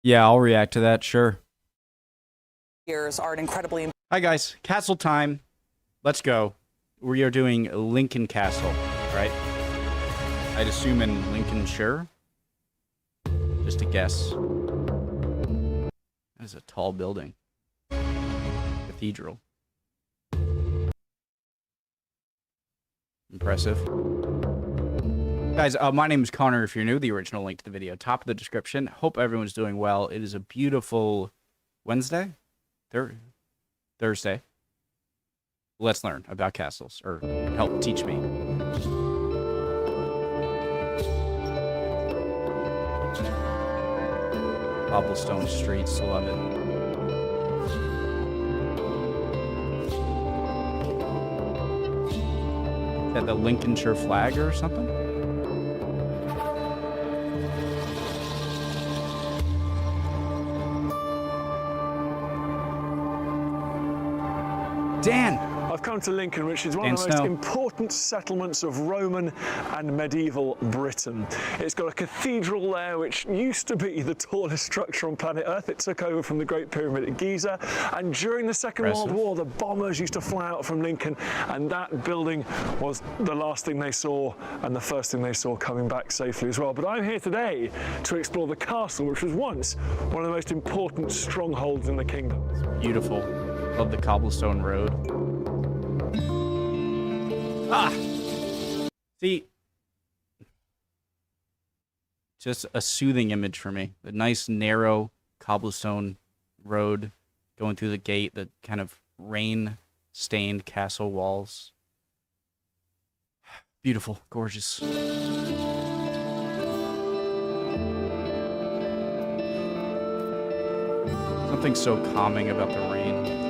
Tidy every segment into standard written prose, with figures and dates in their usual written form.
Yeah, I'll react to that, sure. Years are an incredibly... Hi guys, castle time. Let's go. We are doing Lincoln Castle, right? I'd assume in Lincolnshire. Just a guess. That is a tall building. Cathedral. Impressive. Guys, my name is Connor. If you're new, the original link to the video, top of the description. Hope everyone's doing well. It is a beautiful Wednesday? Thursday. Let's learn about castles, or help teach me. Cobblestone streets, love it. Is that the Lincolnshire flag or something? Dan! I've come to Lincoln, which is one of the most important settlements of Roman and medieval Britain. It's got a cathedral there, which used to be the tallest structure on planet Earth. It took over from the Great Pyramid at Giza. And during the Second World War, the bombers used to fly out from Lincoln, and that building was the last thing they saw and the first thing they saw coming back safely as well. But I'm here today to explore the castle, which was once one of the most important strongholds in the kingdom. It's beautiful. Love the cobblestone road. Ah! See, just a soothing image for me. The nice, narrow cobblestone road going through the gate, the kind of rain-stained castle walls. Beautiful, gorgeous. Something so calming about the rain.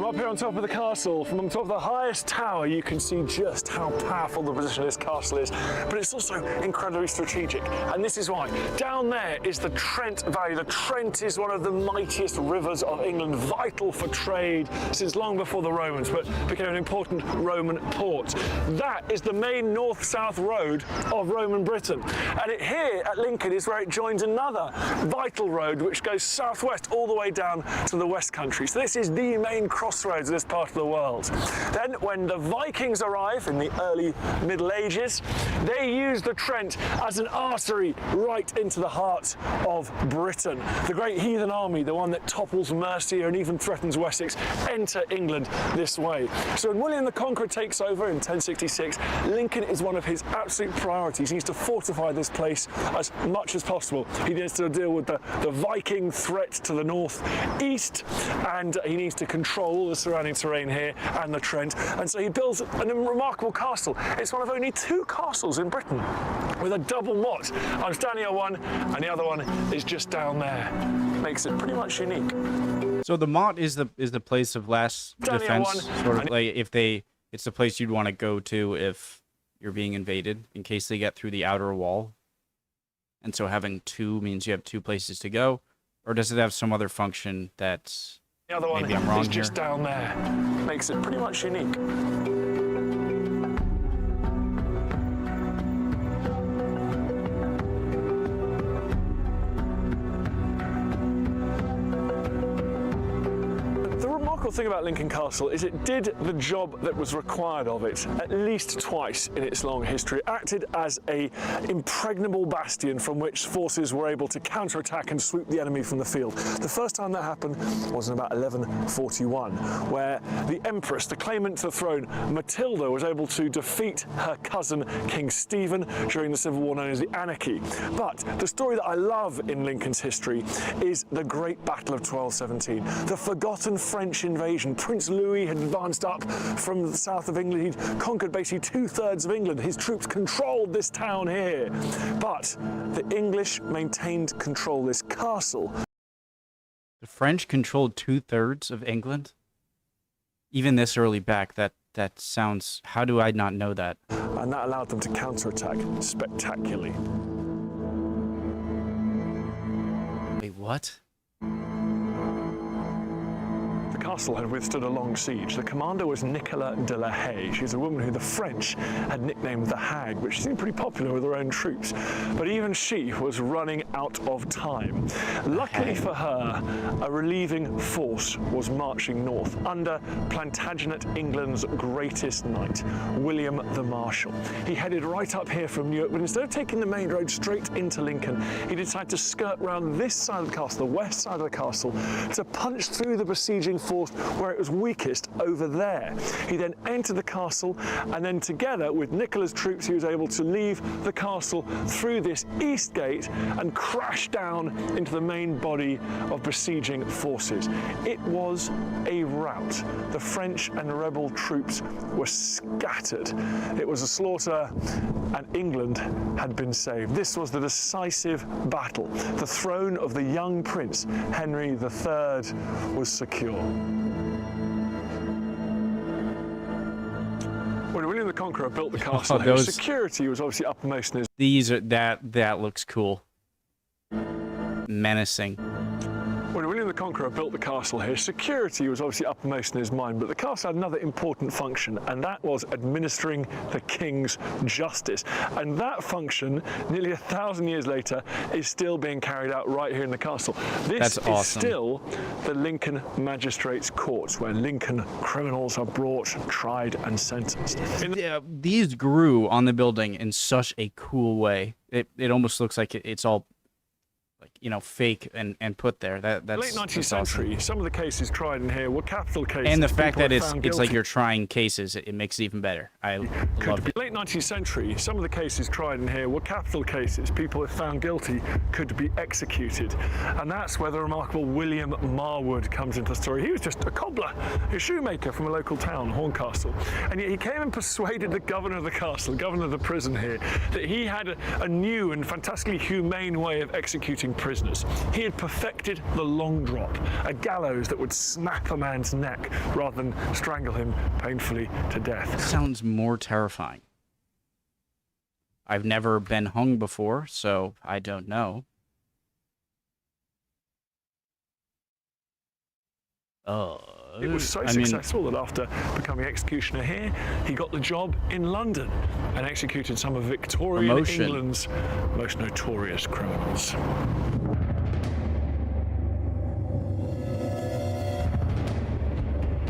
Up here on top of the castle, from on top of the highest tower, you can see just how powerful the position of this castle is, but it's also incredibly strategic, and this is why. Down there is the Trent Valley. The Trent is one of the mightiest rivers of England, vital for trade since long before the Romans, but became an important Roman port. That is the main north-south road of Roman Britain, and here at Lincoln is where it joins another vital road which goes southwest all the way down to the West Country. So this is the main crossroads of this part of the world. Then when the Vikings arrive in the early Middle Ages, they use the Trent as an artery right into the heart of Britain. The great heathen army, the one that topples Mercia and even threatens Wessex, enter England this way. So when William the Conqueror takes over in 1066, Lincoln is one of his absolute priorities. He needs to fortify this place as much as possible. He needs to deal with the Viking threat to the north-east, and he needs to control the surrounding terrain here and the Trent, and so he builds a remarkable castle. It's one of only 2 castles in Britain with a double moat. I'm standing on one and the other one is just down there. Makes it pretty much unique. So the moat is the place of last defense, sort of like it's the place you'd want to go to if you're being invaded in case they get through the outer wall. And so having 2 means you have 2 places to go, or does it have some other function that's the other one is just down there. Makes it pretty much unique. The thing about Lincoln Castle is it did the job that was required of it at least twice in its long history. It acted as an impregnable bastion from which forces were able to counterattack and sweep the enemy from the field. The first time that happened was in about 1141, where the Empress, the claimant to the throne, Matilda, was able to defeat her cousin King Stephen during the civil war known as the Anarchy. But the story that I love in Lincoln's history is the Great Battle of 1217, the forgotten French invasion. Prince Louis had advanced up from the south of England. He'd conquered basically 2/3 of England. His troops controlled this town here. But the English maintained control of this castle. The French controlled 2/3 of England? Even this early back, that sounds... How do I not know that? And that allowed them to counterattack spectacularly. Wait, what? castle had withstood a long siege. The commander was Nicola de la Haye. She's a woman who the French had nicknamed the Hag, which seemed pretty popular with her own troops. But even she was running out of time. Luckily for her, a relieving force was marching north under Plantagenet, England's greatest knight, William the Marshal. He headed right up here from Newark, but instead of taking the main road straight into Lincoln, he decided to skirt round this side of the castle, the west side of the castle, to punch through the besieging force where it was weakest over there. He then entered the castle, and then together with Nicola's troops, he was able to leave the castle through this east gate and crash down into the main body of besieging forces. It was a rout. The French and rebel troops were scattered. It was a slaughter, and England had been saved. This was the decisive battle. The throne of the young prince, Henry III, was secure. When William the Conqueror built the castle, his security was obviously uppermost in his... That looks cool. Menacing. When William the Conqueror built the castle here, security was obviously uppermost in his mind, but the castle had another important function, and that was administering the king's justice. And that function, nearly 1,000 years later, is still being carried out right here in the castle. This is still the Lincoln Magistrates' Courts, where Lincoln criminals are brought, tried, and sentenced. These grew on the building in such a cool way. It almost looks like it's all, like, you know, fake and put there. That's late 19th century. Awesome. Some of the cases tried in here were capital cases. And the fact that it's like you're trying cases, it makes it even better. I love it. Late 19th century. Some of the cases tried in here were capital cases. People, if found guilty, could be executed, and that's where the remarkable William Marwood comes into the story. He was just a cobbler, a shoemaker from a local town, Horncastle, and yet he came and persuaded the governor of the castle, the governor of the prison here, that he had a new and fantastically humane way of executing prisoners. He had perfected the long drop, a gallows that would snap a man's neck rather than strangle him painfully to death. That sounds more terrifying. I've never been hung before, so I don't know. It was so successful that after becoming executioner here, he got the job in London and executed some of Victorian England's most notorious criminals.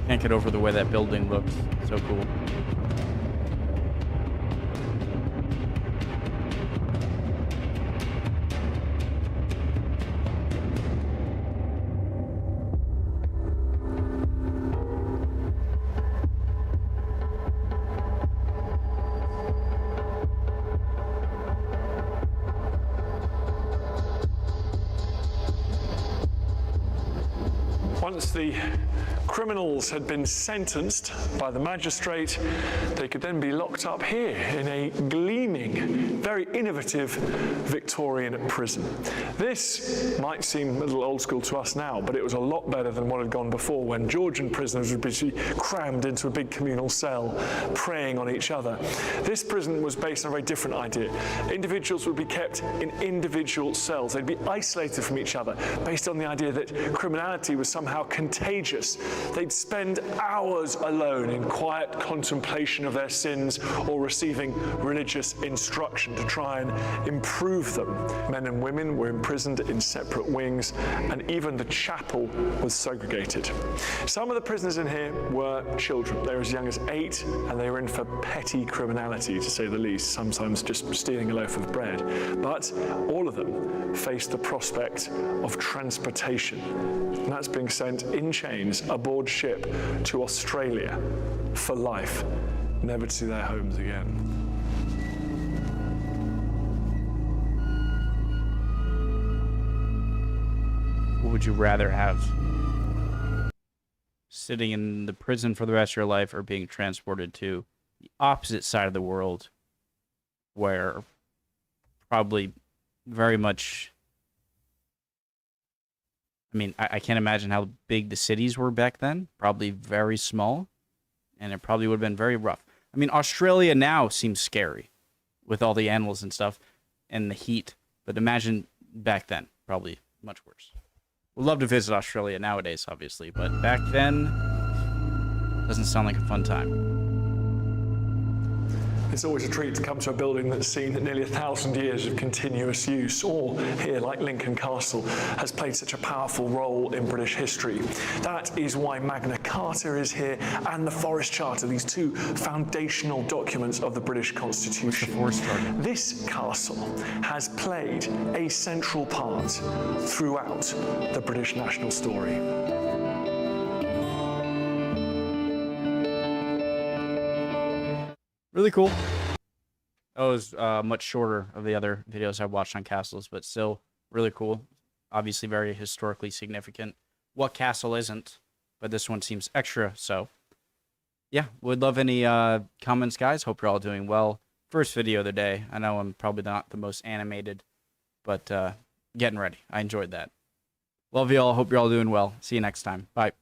Can't get over the way that building looks. So cool. Once the criminals had been sentenced by the magistrate, they could then be locked up here in a gleaming, very innovative Victorian prison. This might seem a little old school to us now, but it was a lot better than what had gone before, when Georgian prisoners would be crammed into a big communal cell, preying on each other. This prison was based on a very different idea. Individuals would be kept in individual cells. They'd be isolated from each other, based on the idea that criminality was somehow contagious. They'd spend hours alone in quiet contemplation of their sins or receiving religious instruction to try and improve them. Men and women were imprisoned in separate wings, and even the chapel was segregated. Some of the prisoners in here were children. They were as young as 8, and they were in for petty criminality, to say the least, sometimes just stealing a loaf of bread. But all of them faced the prospect of transportation, and that's being sent in chains aboard ship to Australia for life, never to see their homes again. What would you rather have? Sitting in the prison for the rest of your life, or being transported to the opposite side of the world, where probably very much... I mean, I can't imagine how big the cities were back then. Probably very small. And it probably would have been very rough. I mean, Australia now seems scary with all the animals and stuff and the heat. But imagine back then, probably much worse. Would love to visit Australia nowadays, obviously, but back then, doesn't sound like a fun time. It's always a treat to come to a building that's seen nearly 1,000 years of continuous use, or here, like Lincoln Castle, has played such a powerful role in British history. That is why Magna Carta is here, and the Forest Charter, these two foundational documents of the British Constitution. This castle has played a central part throughout the British national story. Really cool. That was much shorter of the other videos I've watched on castles, but still really cool. Obviously very historically significant. What castle isn't? But this one seems extra, so yeah, would love any comments, guys. Hope you're all doing well. First video of the day. I know I'm probably not the most animated, but getting ready. I enjoyed that. Love you all. Hope you're all doing well. See you next time. Bye.